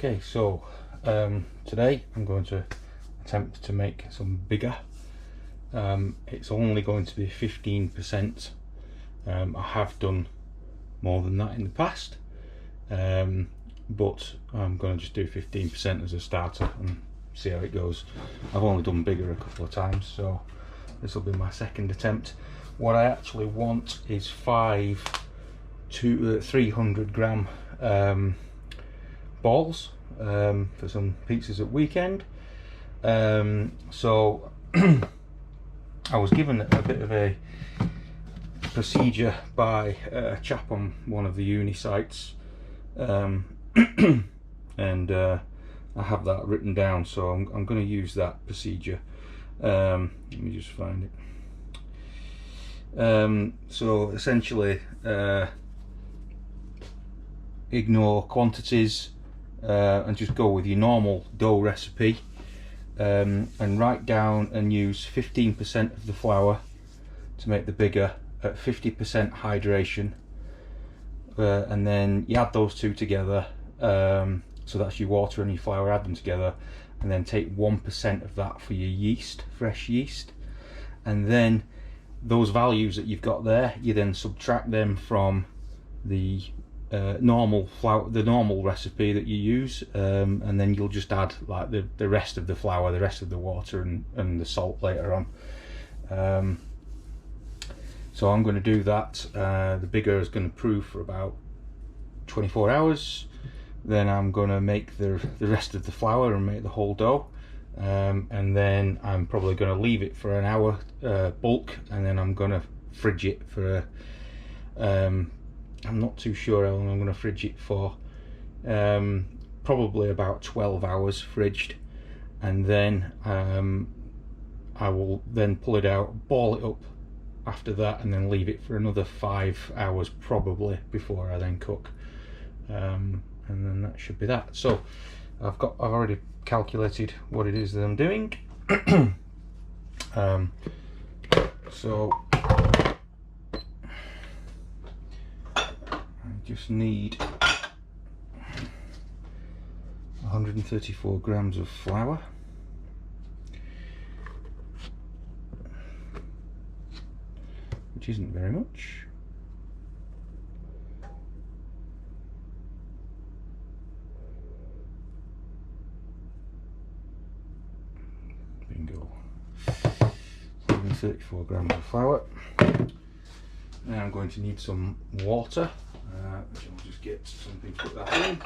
Okay, so today I'm going to attempt to make some Biga. It's only going to be 15%. I have done more than that in the past, but I'm going to just do 15% as a starter and see how it goes. I've only done bigger a couple of times, so this will be my second attempt. What I actually want is 5 to 300 gram balls for some pizzas at weekend. So I was given a bit of a procedure by a chap on one of the uni sites, and I have that written down, so I'm going to use that procedure. Let me just find it. So essentially, ignore quantities and just go with your normal dough recipe, and write down and use 15% of the flour to make the Biga at 50% hydration, and then you add those two together, so that's your water and your flour, add them together, and then take 1% of that for your yeast, fresh yeast, and then those values that you've got there, you then subtract them from the normal flour, the normal recipe that you use, and then you'll just add like the rest of the flour, the rest of the water, and the salt later on. So I'm going to do that. The Biga is going to proof for about 24 hours. Then I'm going to make the rest of the flour and make the whole dough, and then I'm probably going to leave it for an hour bulk, and then I'm going to fridge it for I'm not too sure how long I'm going to fridge it for, probably about 12 hours fridged, and then I will then pull it out, ball it up after that, and then leave it for another 5 hours probably before I then cook, and then that should be that. So I've already calculated what it is that I'm doing. So just need 134 grams of flour, which isn't very much. Bingo. 134 grams of flour. Now I'm going to need some water, which I'll just get something to put that in.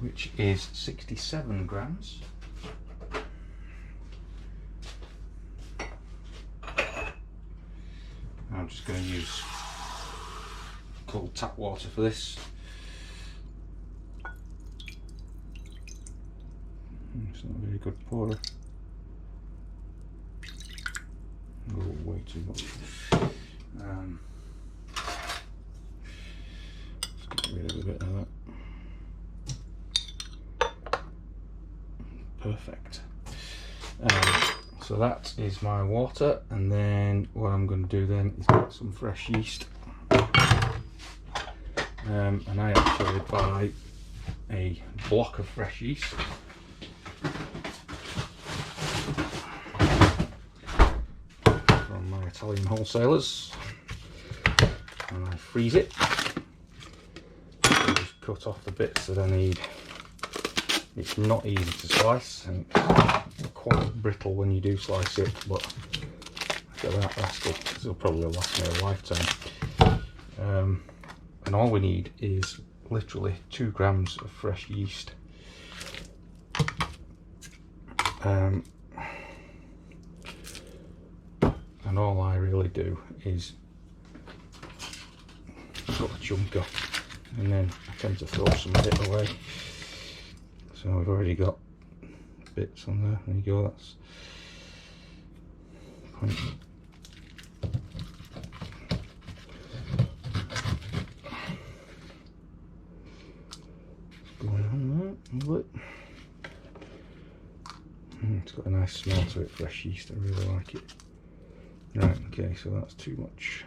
Which is 67 grams. I'm just going to use cold tap water for this. It's not a very good pourer. Go way too much. Let's get rid of a bit of that. Perfect. So that is my water, and then what I'm going to do then is get some fresh yeast, and I actually buy a block of fresh yeast. From my Italian wholesalers, and I freeze it. I just cut off the bits that I need. It's not easy to slice, and it's quite brittle when you do slice it, but look at that rascal. This will probably last me a lifetime. And all we need is literally 2 grams of fresh yeast. And all I really do is put a chunk off, and then I tend to throw some of it away. So we've already got bits on there. There you go. That's going on there. Look. It's got a nice smell to it, fresh yeast. I really like it. Right, okay, so that's too much.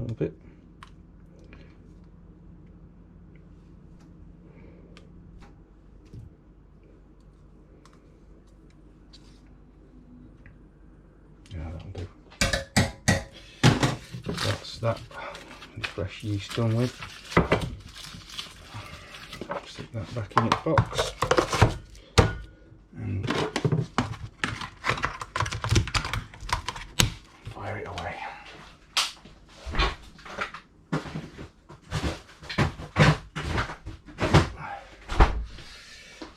little bit. Yeah, that'll do. That's that. Fresh yeast done with. Stick that back in its box and fire it away.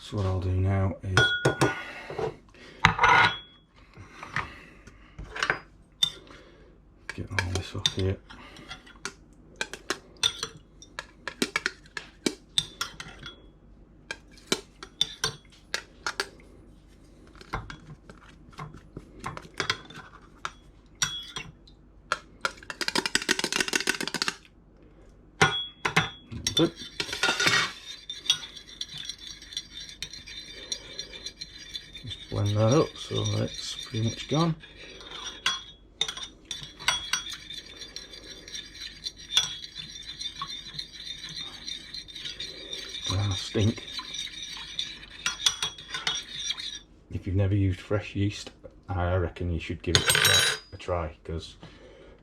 So what I'll do now is get all this off here. Good. Just blend that up so it's pretty much gone. Stink. If you've never used fresh yeast, I reckon you should give it a try because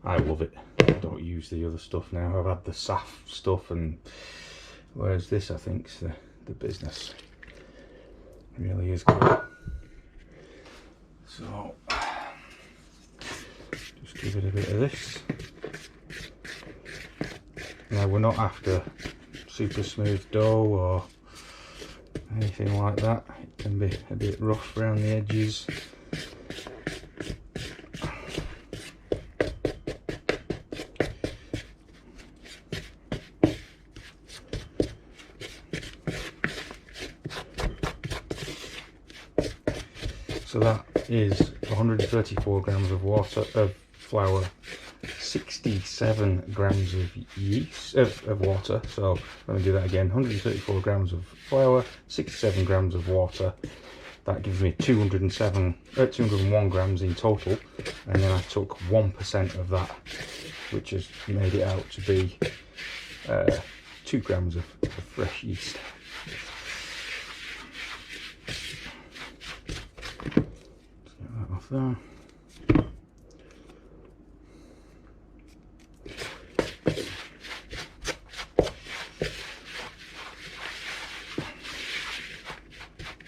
I love it. I don't use the other stuff now. I've had the SAF stuff, and whereas this I think's the business. It really is good. So just give it a bit of this. Now we're not after super smooth dough or anything like that. It can be a bit rough around the edges. So that is 134 grams of flour, 67 grams of yeast of water. So I'm going to do that again. 134 grams of flour, 67 grams of water. That gives me 201 grams in total, and then I took 1% of that, which has made it out to be 2 grams of fresh yeast. There.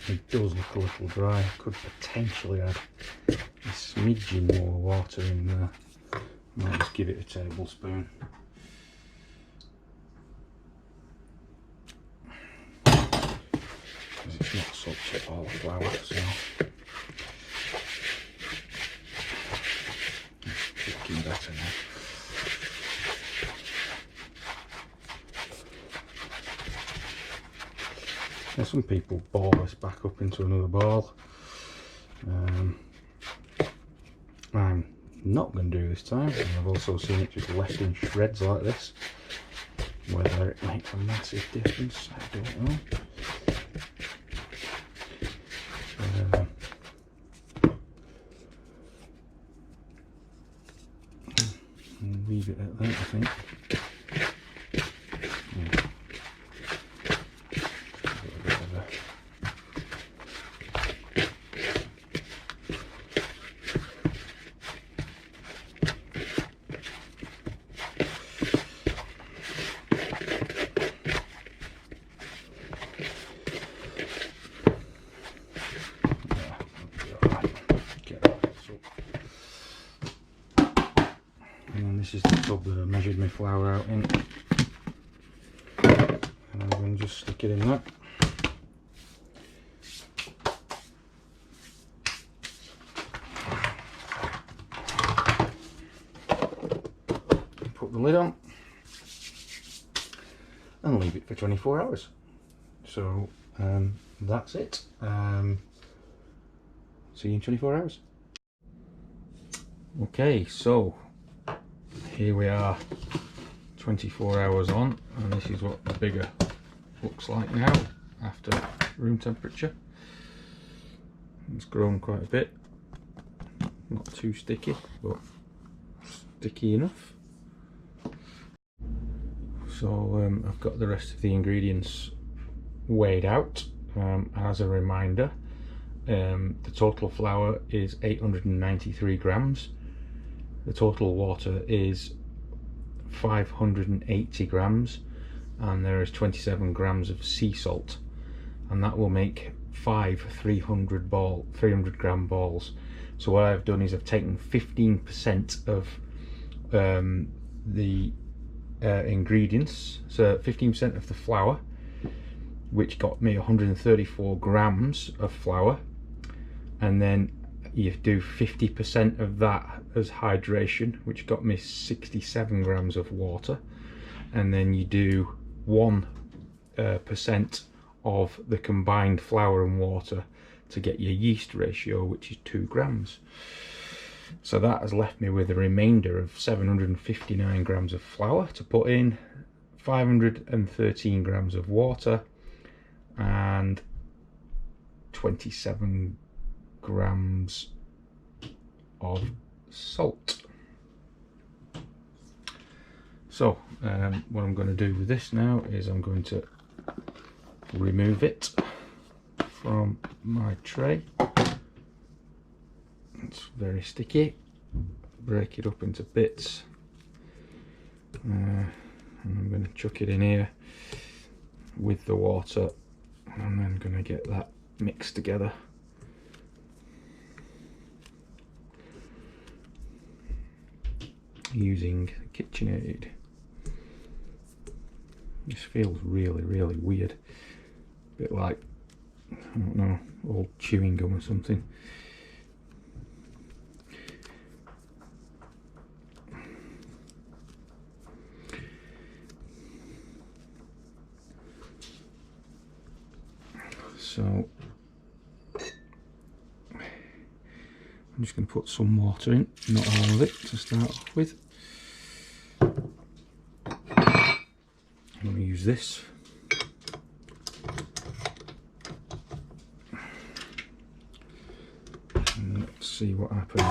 It does look a little dry. I could potentially add a smidgen more water in there. I might just give it a tablespoon. Because it's not soaked up all the flour, so better now. Now some people ball this back up into another ball. I'm not going to do this time. I've also seen it just left in shreds like this. Whether it makes a massive difference, I don't know. Leave it at that, I think. This is the tub that I measured my flour out in, and I'm going to just stick it in that. Put the lid on and leave it for 24 hours. So that's it. See you in 24 hours. Okay, so here we are 24 hours on, and this is what the Biga looks like now after room temperature. It's grown quite a bit, not too sticky but sticky enough. So I've got the rest of the ingredients weighed out. As a reminder, the total flour is 893 grams. The total water is 580 grams, and there is 27 grams of sea salt, and that will make 5 300 gram balls. So what I've done is I've taken 15% of the ingredients, so 15% of the flour, which got me 134 grams of flour, and then you do 50% of that as hydration, which got me 67 grams of water, and then you do 1% of the combined flour and water to get your yeast ratio, which is 2 grams. So that has left me with a remainder of 759 grams of flour to put in, 513 grams of water, and 27 grams of salt. So what I'm going to do with this now is I'm going to remove it from my tray. It's very sticky. Break it up into bits, and I'm going to chuck it in here with the water, and I'm then going to get that mixed together. Using KitchenAid. This feels really weird, a bit like, I don't know, old chewing gum or something. So I'm just going to put some water in, not all of it to start off with. I'm going to use this. And let's see what happens.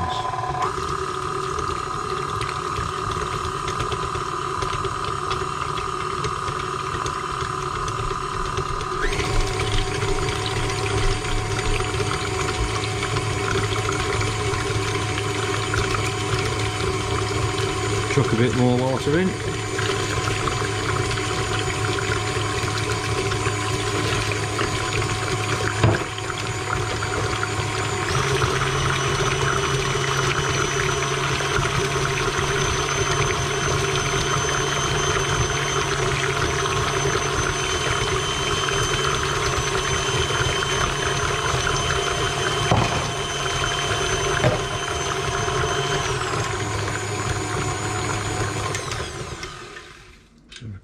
Chuck a bit more water in.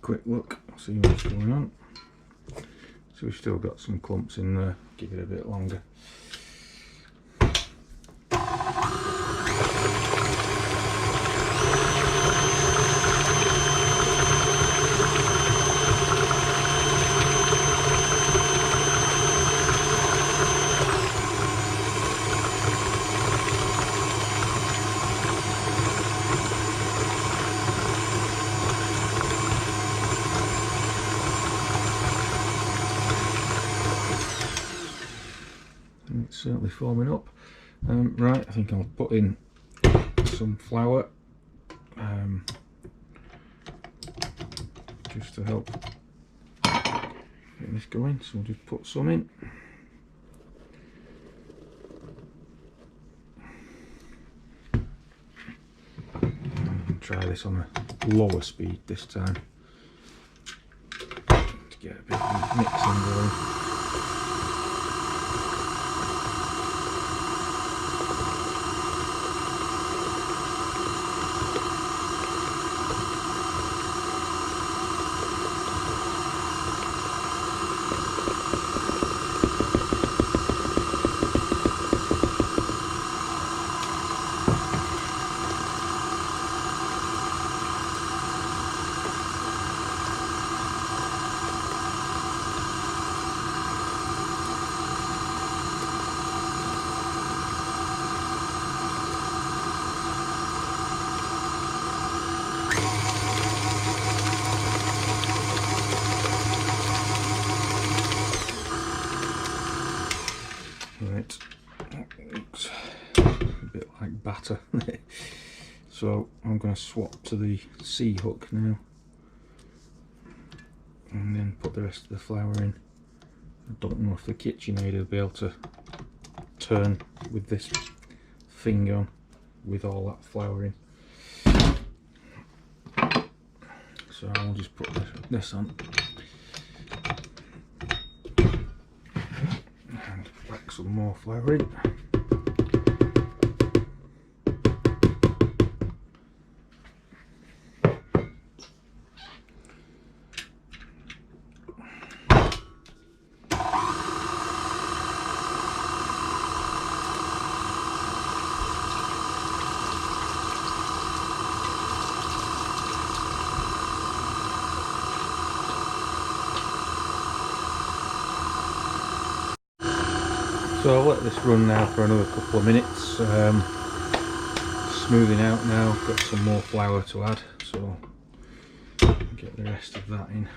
Quick look, see what's going on. So we've still got some clumps in there, give it a bit longer. It's certainly forming up. Right, I think I'll put in some flour just to help get this going. So we'll just put some in. And try this on a lower speed this time to get a bit of mixing going. batter. So I'm going to swap to the C hook now, and then put the rest of the flour in. I don't know if the KitchenAid will be able to turn with this thing on with all that flour in. So I'll just put this on and whack some more flour in. So I'll let this run now for another couple of minutes, smoothing out now, got some more flour to add, so get the rest of that in.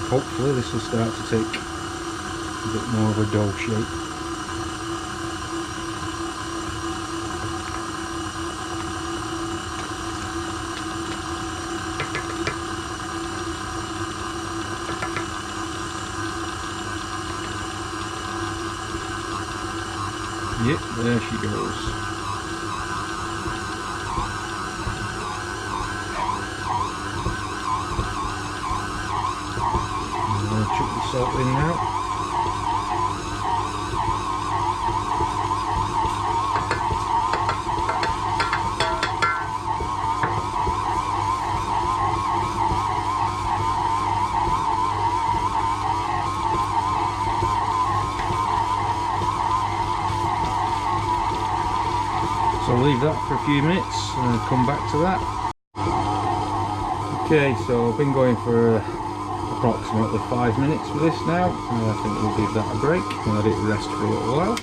Hopefully this will start to take a bit more of a dough shape. Yep, there she goes. Chuck the salt in now. So I'll leave that for a few minutes and then come back to that. Okay, so I've been going for approximately 5 minutes with this now. I think we'll give that a break and let it rest for a little while.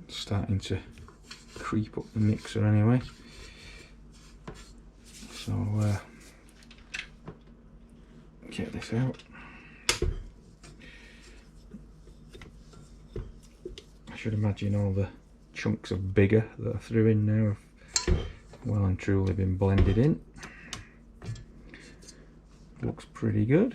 It's starting to creep up the mixer anyway. So get this out. I should imagine all the chunks of Biga that I threw in now have well and truly been blended in. Looks pretty good.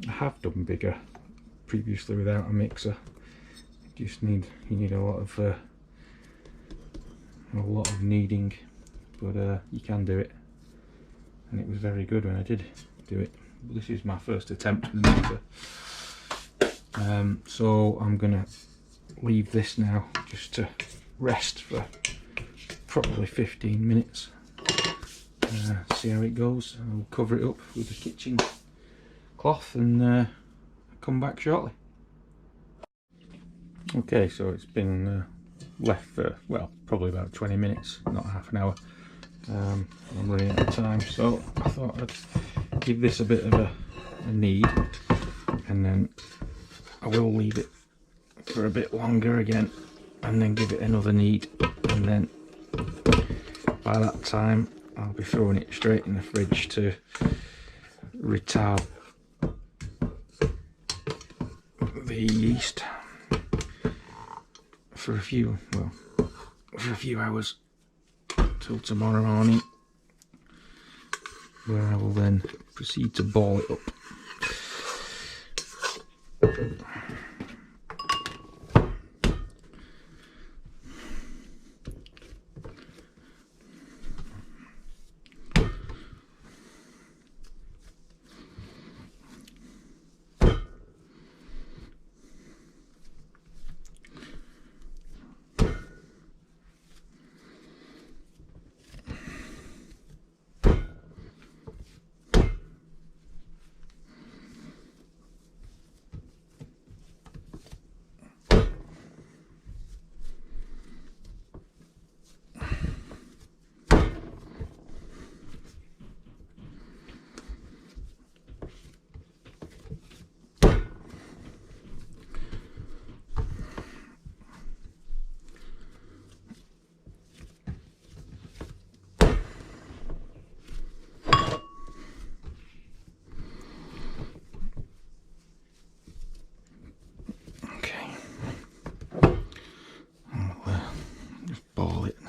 I have done Biga previously without a mixer. You need a lot of kneading, but you can do it, and it was very good when I did do it. But this is my first attempt with a mixer. So I'm gonna leave this now just to rest for probably 15 minutes. See how it goes. I'll cover it up with the kitchen cloth and come back shortly. Okay, so it's been left for, well, probably about 20 minutes, not half an hour. I'm running out of time, so I thought I'd give this a bit of a knead, and then I will leave it for a bit longer again, and then give it another knead, and then by that time I'll be throwing it straight in the fridge to retard the yeast for a few hours till tomorrow morning, where I will then proceed to ball it up.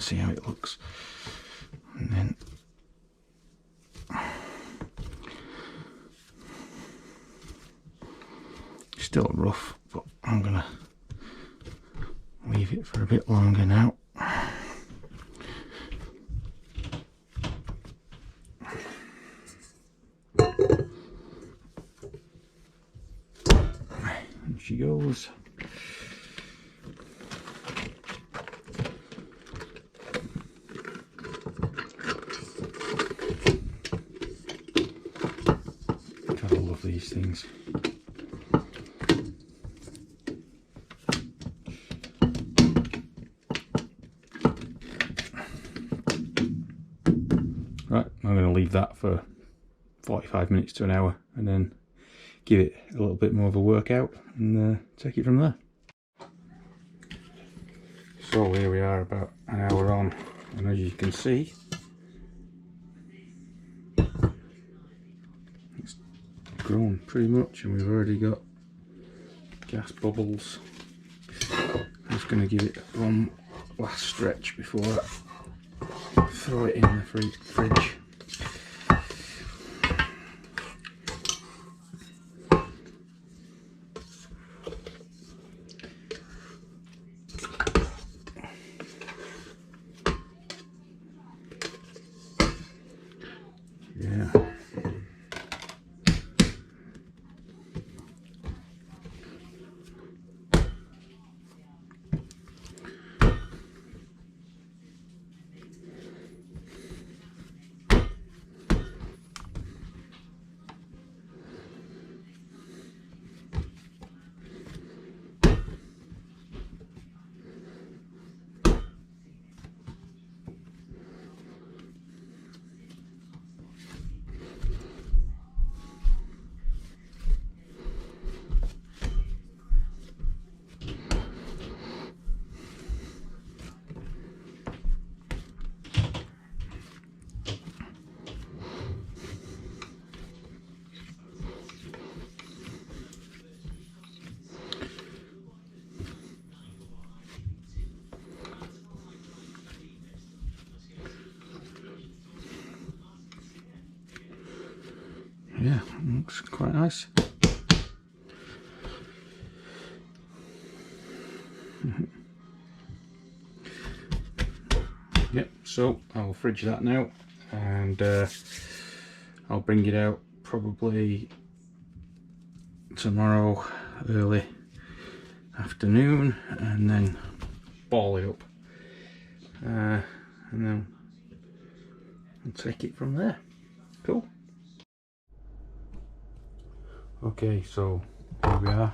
see how it looks. And then still rough, but I'm gonna leave it for a bit longer now. And she goes. I love these things. Right, I'm going to leave that for 45 minutes to an hour and then give it a little bit more of a workout and take it from there. So here we are about an hour on, and as you can see, it's grown pretty much, and we've already got gas bubbles. I'm just going to give it one last stretch before I throw it in the fridge. Yeah. Yeah, looks quite nice. Yep, so I'll fridge that now, and I'll bring it out probably tomorrow early afternoon, and then ball it up, and then I'll take it from there. Cool. Okay, so here we are,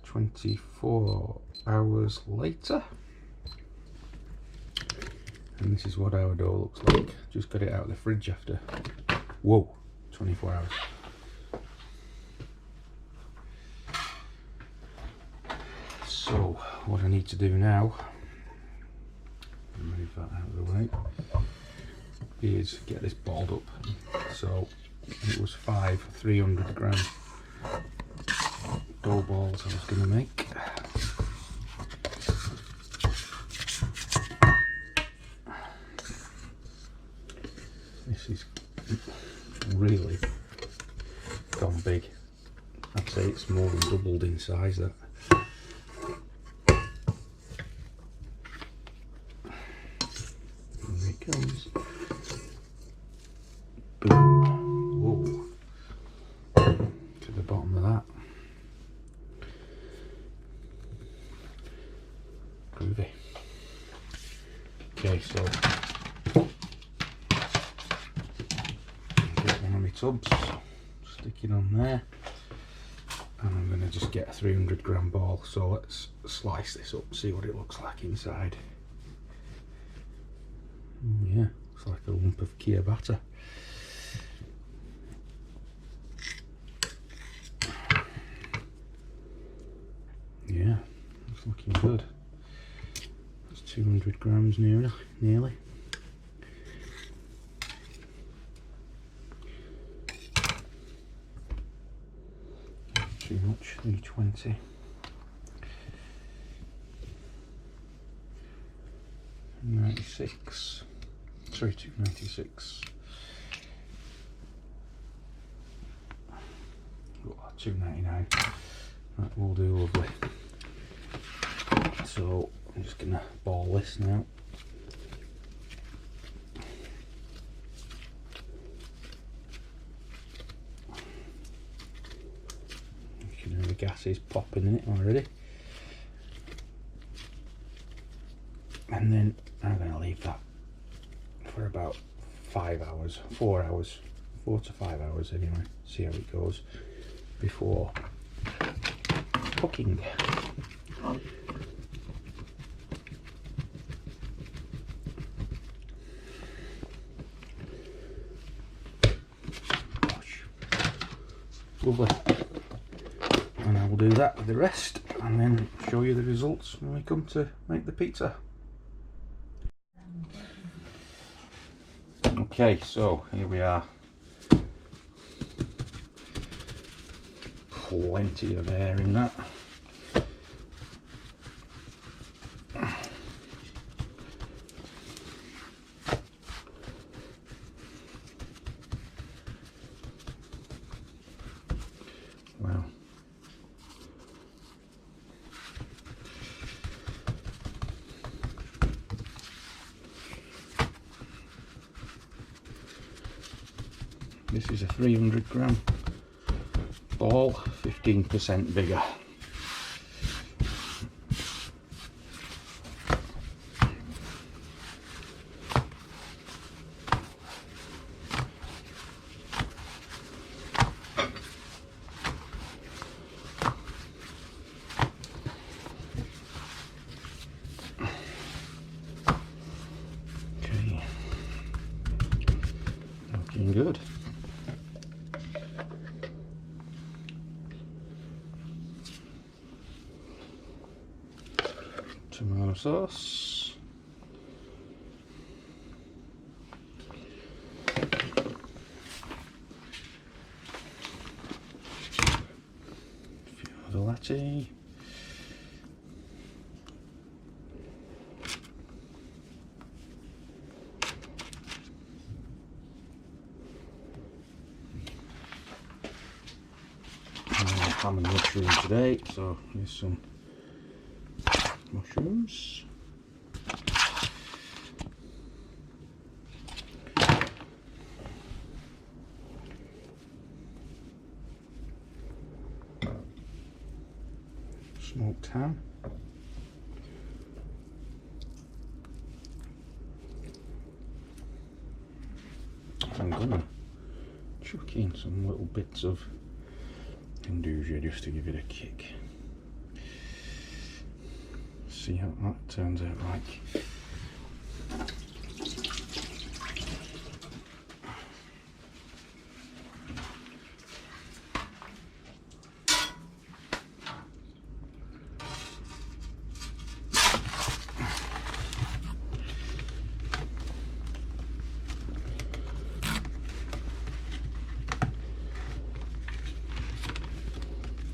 24 hours later, and this is what our dough looks like. Just got it out of the fridge after, whoa, 24 hours. So what I need to do now, move that out of the way, is get this balled up. So it was 5 300 gram dough balls I was going to make. This is really gone big. I'd say it's more than doubled in size, that. Here it comes. Boom. Whoa. To the bottom of that. Groovy. Okay, so get one of my tubs, stick it on there, and I'm going to just get a 300 gram ball. So let's slice this up, see what it looks like inside. Yeah, looks like a lump of Kia batter. Yeah, it's looking good. That's 200 grams nearly. Too much, 320. 296. Sorry, 296. Oh, 299. That will do, lovely. So I'm just gonna ball this now. You can hear the gases popping in it already. And then I'm going to leave that for about 5 hours, 4 hours, 4 to 5 hours anyway, see how it goes before cooking. Lovely. And I will do that with the rest and then show you the results when we come to make the pizza. Okay, so here we are. Plenty of air in that. Wow. This is a 300 gram ball, 15% bigger. Okay, looking good. Tomato sauce, the latte, ham and mushroom today, so here's some mushrooms. Smoked ham. I'm gonna chuck in some little bits of Induja just to give it a kick. See how that turns out like.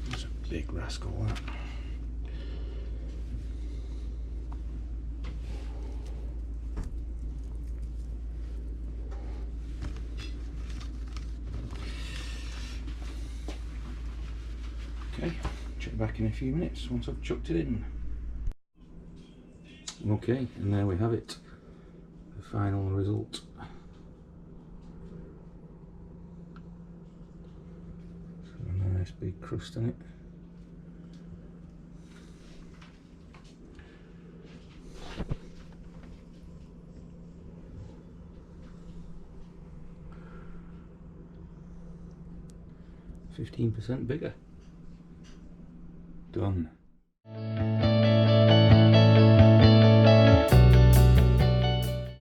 It's a big rascal, that. Okay, check back in a few minutes once I've chucked it in. Okay, and there we have it, the final result. So a nice big crust on it. %15 bigger. Done.